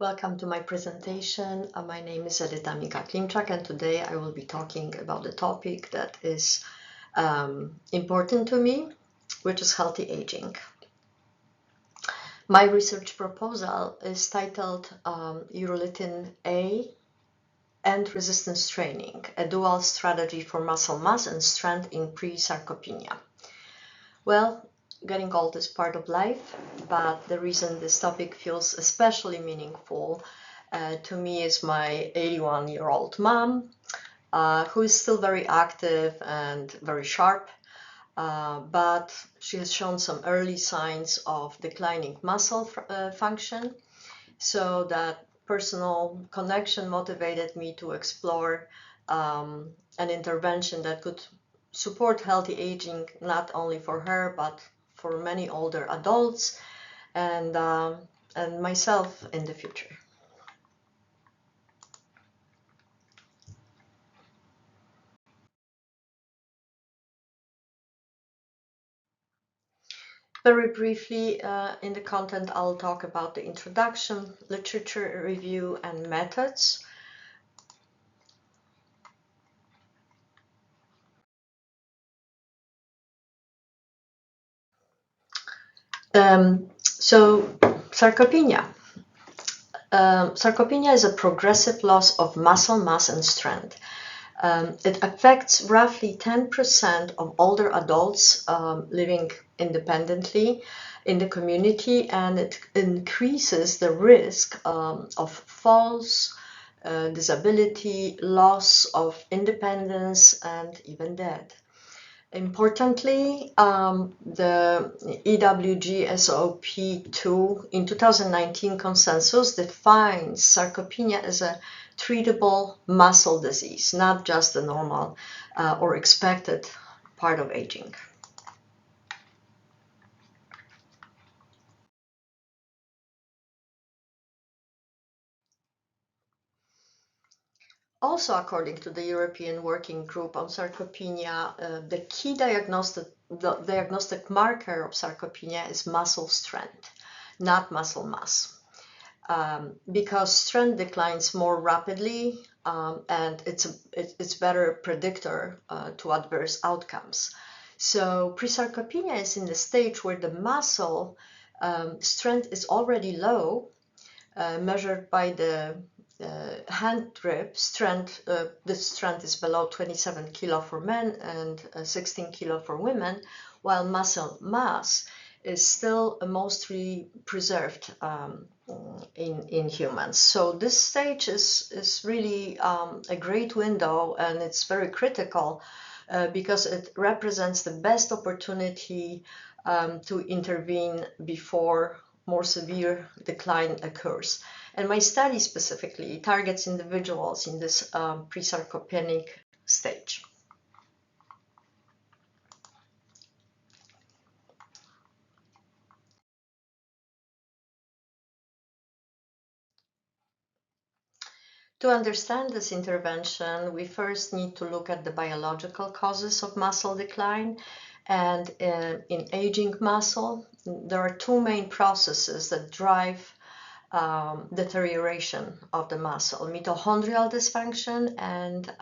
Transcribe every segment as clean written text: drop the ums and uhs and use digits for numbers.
Welcome to my presentation. My name is Mika-Klimczak, and today I will be talking about the topic that is important to me, which is healthy aging. My research proposal is titled Urolithin A and Resistance Training, a dual strategy for muscle mass and strength in pre-sarcopenia. Well, getting old is part of life, but the reason this topic feels especially meaningful to me is my 81-year-old mom, who is still very active and very sharp, but she has shown some early signs of declining muscle function, so that personal connection motivated me to explore an intervention that could support healthy aging, not only for her, but for many older adults and myself in the future. Very briefly, in the content, I'll talk about the introduction, literature review, and methods. So, sarcopenia. Sarcopenia is a progressive loss of muscle mass and strength. It affects roughly 10% of older adults living independently in the community, and it increases the risk of falls, disability, loss of independence, and even death. Importantly, the EWG-SOP2 in 2019 consensus defines sarcopenia as a treatable muscle disease, not just the normal or expected part of aging. Also, according to the European Working Group on Sarcopenia, the key diagnostic marker of sarcopenia is muscle strength, not muscle mass. Because strength declines more rapidly, and it's better predictor to adverse outcomes. So pre-sarcopenia is in the stage where the muscle strength is already low, measured by the hand grip strength. This strength is below 27 kilo for men and 16 kilo for women, while muscle mass is still mostly preserved in humans. So this stage is really a great window, and it's very critical because it represents the best opportunity to intervene before more severe decline occurs. And my study specifically targets individuals in this pre-sarcopenic stage. To understand this intervention, we first need to look at the biological causes of muscle decline. And in aging muscle, there are two main processes that drive deterioration of the muscle: mitochondrial dysfunction and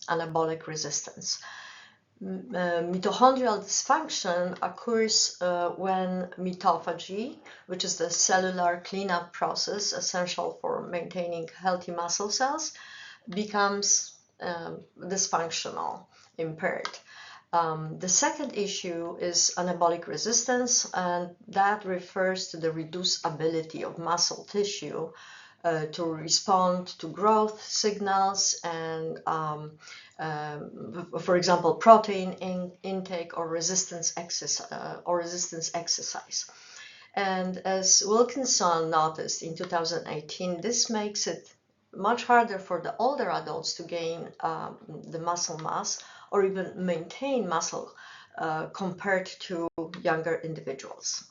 anabolic resistance. Mitochondrial dysfunction occurs when mitophagy, which is the cellular cleanup process essential for maintaining healthy muscle cells, becomes dysfunctional, impaired. The second issue is anabolic resistance, and that refers to the reduced ability of muscle tissue to respond to growth signals and, for example, protein intake or resistance exercise. And as Wilkinson noticed in 2018, this makes it much harder for the older adults to gain the muscle mass or even maintain muscle compared to younger individuals.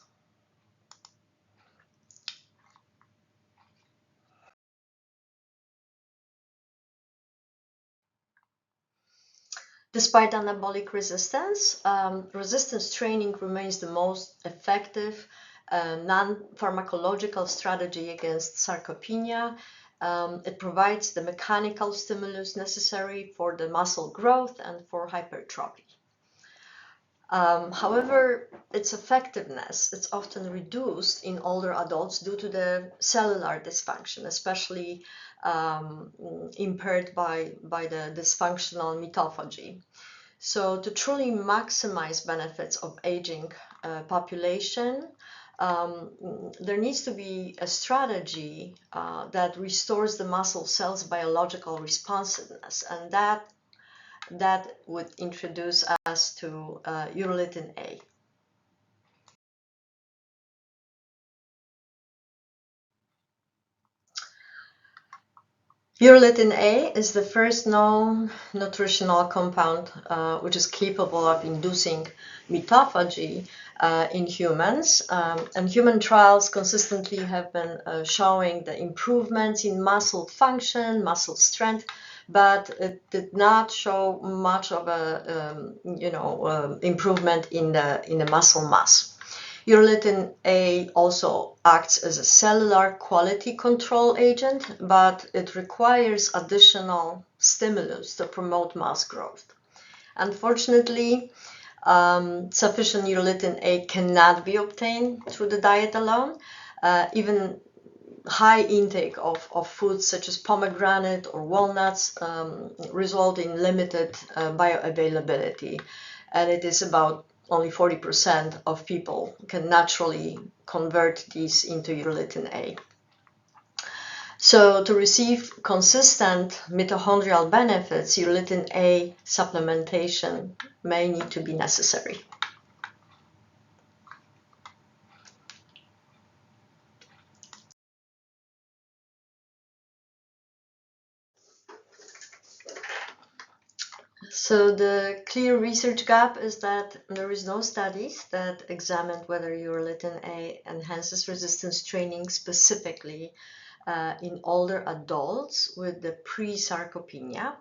Despite anabolic resistance, resistance training remains the most effective a non-pharmacological strategy against sarcopenia. It provides the mechanical stimulus necessary for the muscle growth and for hypertrophy. However, its effectiveness is often reduced in older adults due to the cellular dysfunction, especially impaired by the dysfunctional mitophagy. So to truly maximize benefits of aging population, there needs to be a strategy that restores the muscle cells' biological responsiveness, and that would introduce us to urolithin A. Urolithin A is the first known nutritional compound which is capable of inducing mitophagy in humans. And human trials consistently have been showing the improvements in muscle function, muscle strength, but it did not show much of a improvement in the muscle mass. Urolithin A also acts as a cellular quality control agent, but it requires additional stimulus to promote mass growth. Unfortunately, sufficient urolithin A cannot be obtained through the diet alone. Even high intake of foods such as pomegranate or walnuts result in limited bioavailability, and it is about only 40% of people can naturally convert these into urolithin A. So to receive consistent mitochondrial benefits, urolithin A supplementation may need to be necessary. So the clear research gap is that there is no studies that examined whether urolithin A enhances resistance training specifically in older adults with the pre-sarcopenia.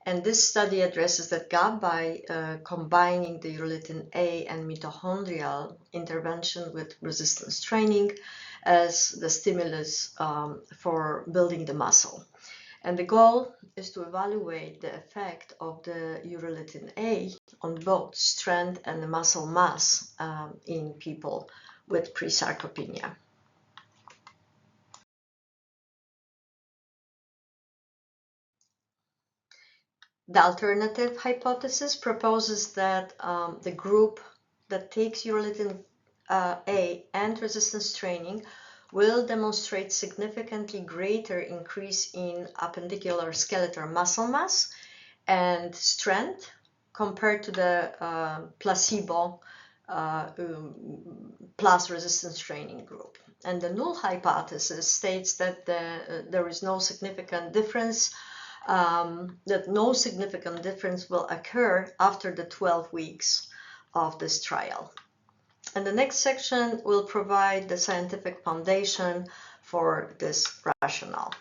And this study addresses that gap by combining the urolithin A and mitochondrial intervention with resistance training as the stimulus for building the muscle. And the goal is to evaluate the effect of the urolithin A on both strength and the muscle mass in people with pre-sarcopenia. The alternative hypothesis proposes that the group that takes urolithin A and resistance training will demonstrate significantly greater increase in appendicular skeletal muscle mass and strength compared to the placebo plus resistance training group. And the null hypothesis states that there is no significant difference, that no significant difference will occur after the 12 weeks of this trial. And the next section will provide the scientific foundation for this rationale.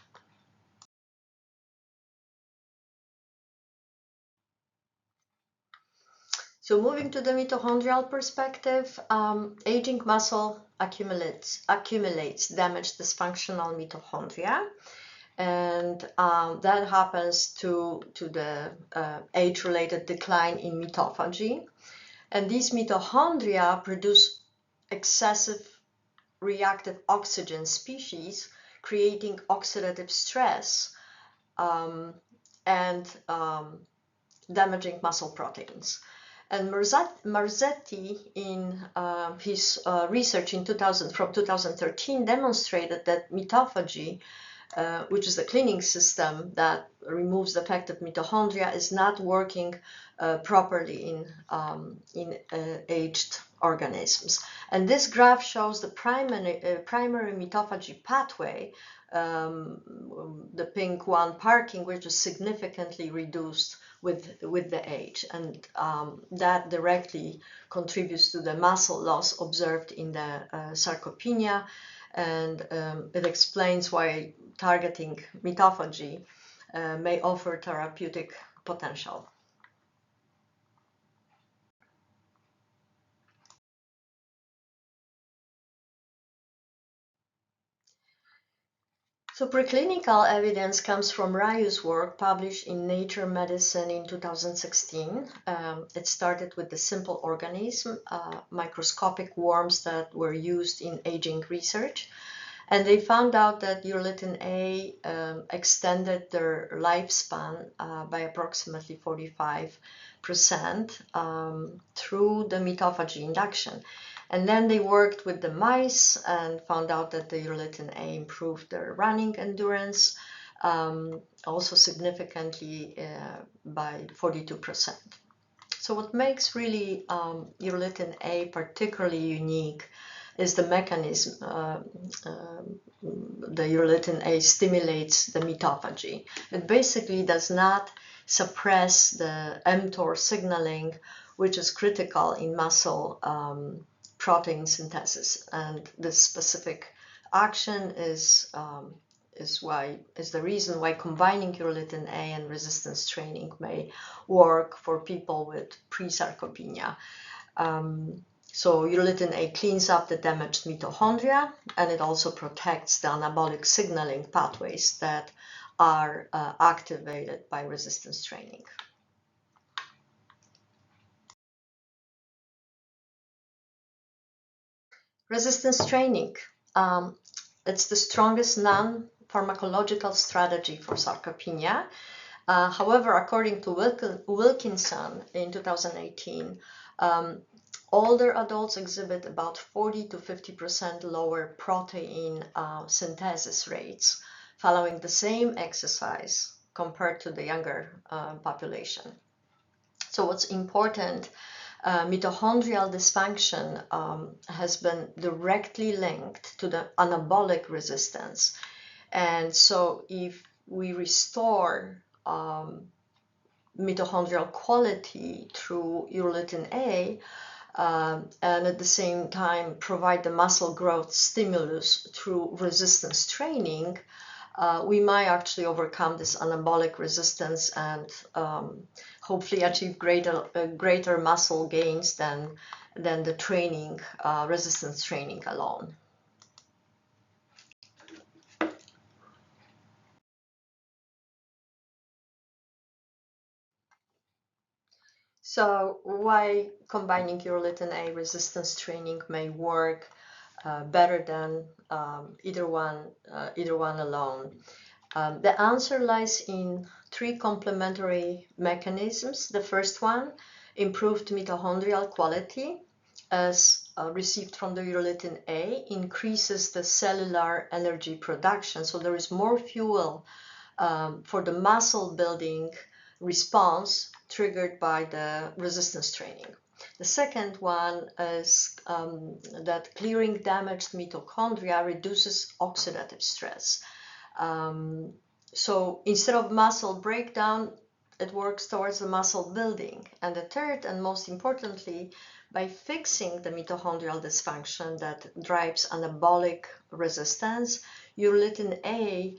So moving to the mitochondrial perspective, aging muscle accumulates damaged dysfunctional mitochondria, and that happens to the age-related decline in mitophagy. And these mitochondria produce excessive reactive oxygen species, creating oxidative stress and damaging muscle proteins. And Marzetti, in his research from 2013, demonstrated that mitophagy, which is the cleaning system that removes defective mitochondria, is not working properly in aged organisms. And this graph shows the primary mitophagy pathway, the pink one parking, which is significantly reduced with the age, and that directly contributes to the muscle loss observed in the sarcopenia, and it explains why targeting mitophagy may offer therapeutic potential. So preclinical evidence comes from Ryu's work published in Nature Medicine in 2016. It started with the simple organism, microscopic worms that were used in aging research. And they found out that urolithin A extended their lifespan by approximately 45% through the mitophagy induction. And then they worked with the mice and found out that the urolithin A improved their running endurance, also significantly by 42%. So what makes really urolithin A particularly unique is the mechanism. The urolithin A stimulates the mitophagy. It basically does not suppress the mTOR signaling, which is critical in muscle protein synthesis. And this specific action is the reason why combining urolithin A and resistance training may work for people with pre-sarcopenia. So urolithin A cleans up the damaged mitochondria, and it also protects the anabolic signaling pathways that are activated by resistance training. Resistance training. It's the strongest non-pharmacological strategy for sarcopenia. However, according to Wilkinson in 2018, older adults exhibit about 40 to 50% lower protein synthesis rates following the same exercise compared to the younger population. So what's important, mitochondrial dysfunction has been directly linked to the anabolic resistance. And so if we restore mitochondrial quality through urolithin A, and at the same time provide the muscle growth stimulus through resistance training, we might actually overcome this anabolic resistance and hopefully achieve greater muscle gains than the training, resistance training alone. So why combining urolithin A resistance training may work better than either one alone? The answer lies in three complementary mechanisms. The first one, improved mitochondrial quality, as received from the urolithin A, increases the cellular energy production. So there is more fuel for the muscle building response triggered by the resistance training. The second one is that clearing damaged mitochondria reduces oxidative stress. So instead of muscle breakdown, it works towards the muscle building. And the third, and most importantly, by fixing the mitochondrial dysfunction that drives anabolic resistance, urolithin A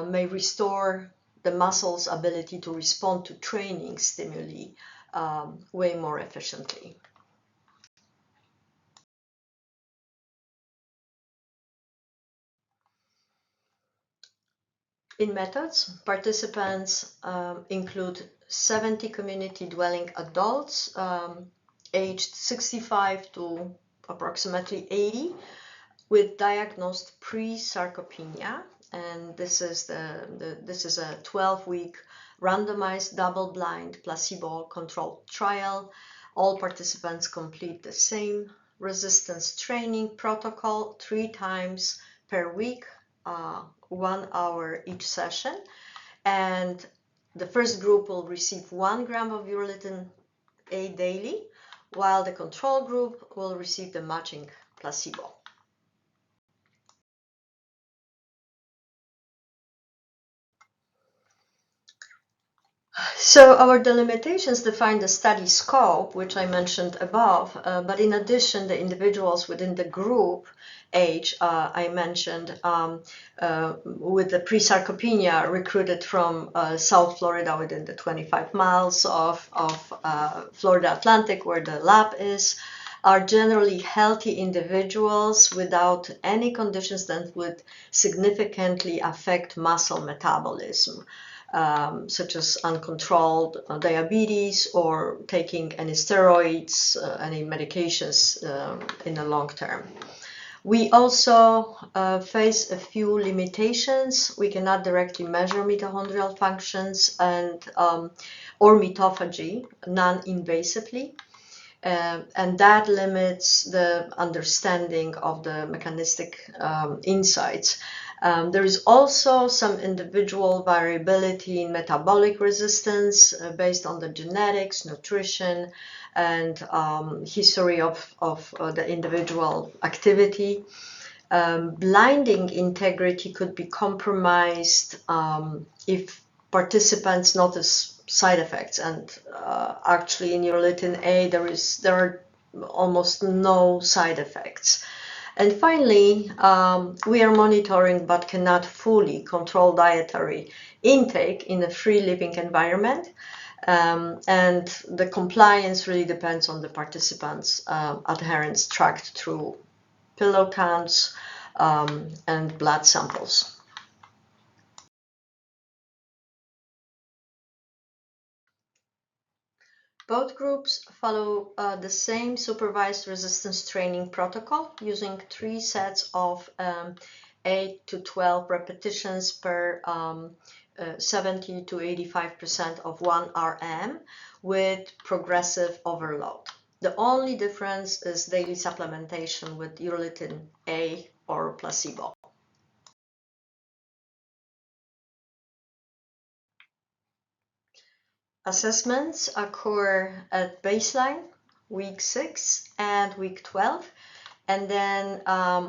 may restore the muscle's ability to respond to training stimuli way more efficiently. In methods, participants include 70 community-dwelling adults aged 65 to approximately 80 with diagnosed pre-sarcopenia, and this is a 12-week randomized double-blind placebo-controlled trial. All participants complete the same resistance training protocol 3 times per week, 1 hour each session, and the first group will receive 1 gram of urolithin A daily, while the control group will receive the matching placebo. So our delimitations define the study scope, which I mentioned above, but in addition, the individuals within the group age I mentioned with the pre-sarcopenia recruited from South Florida within the 25 miles of Florida Atlantic where the lab is, are generally healthy individuals without any conditions that would significantly affect muscle metabolism, such as uncontrolled diabetes or taking any steroids, any medications in the long term. We also face a few limitations. We cannot directly measure mitochondrial functions and or mitophagy non-invasively. And that limits the understanding of the mechanistic insights. There is also some individual variability in metabolic resistance based on the genetics, nutrition, and history of the individual activity. Blinding integrity could be compromised if participants notice side effects, and actually in Urolithin A there are almost no side effects. And finally, we are monitoring but cannot fully control dietary intake in a free living environment, and the compliance really depends on the participants' adherence tracked through pillow counts and blood samples. Both groups follow the same supervised resistance training protocol using 3 sets of 8 to 12 repetitions per 70 to 85% of 1 RM with progressive overload. The only difference is daily supplementation with Urolithin A or placebo. Assessments occur at baseline, week 6 and week 12, and then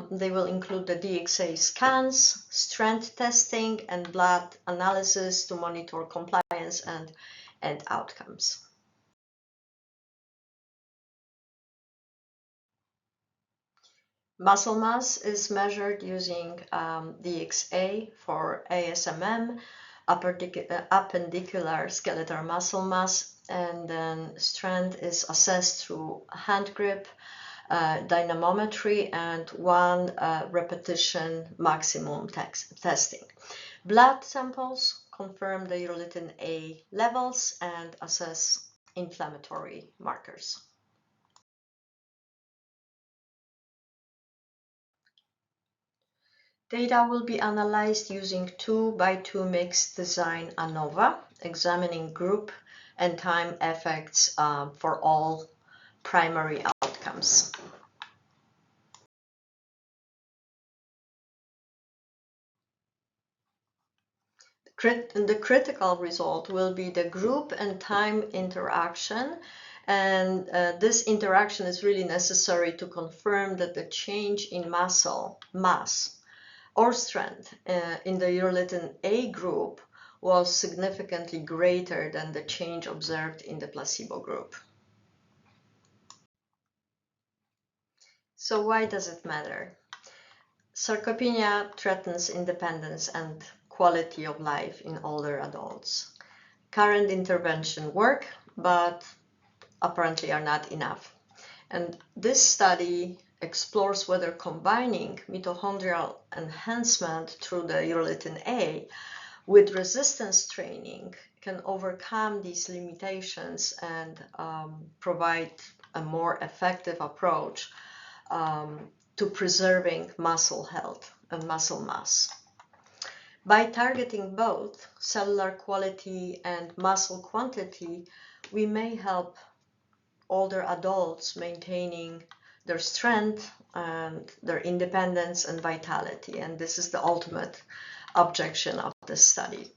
they will include the DXA scans, strength testing, and blood analysis to monitor compliance and outcomes. Muscle mass is measured using DXA for ASMM, appendicular skeletal muscle mass, and then strength is assessed through hand grip, dynamometry, and 1 repetition maximum testing. Blood samples confirm the Urolithin A levels and assess inflammatory markers. Data will be analyzed using 2x2 mixed design ANOVA, examining group and time effects for all primary outcomes. The critical result will be the group and time interaction, and this interaction is really necessary to confirm that the change in muscle mass or strength in the Urolithin A group was significantly greater than the change observed in the placebo group. So why does it matter? Sarcopenia threatens independence and quality of life in older adults. Current intervention work, but apparently are not enough. And this study explores whether combining mitochondrial enhancement through the Urolithin A with resistance training can overcome these limitations and provide a more effective approach to preserving muscle health and muscle mass. By targeting both cellular quality and muscle quantity, we may help older adults maintaining their strength and their independence and vitality, and this is the ultimate objection of this study.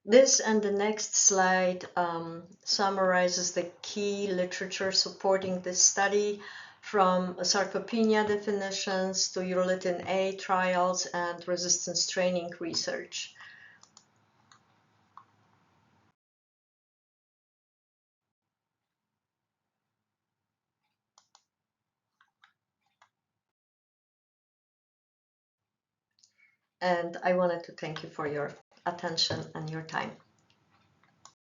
This and the next slide summarizes the key literature supporting this study, from sarcopenia definitions to Urolithin A trials and resistance training research. And I wanted to thank you for your attention and your time.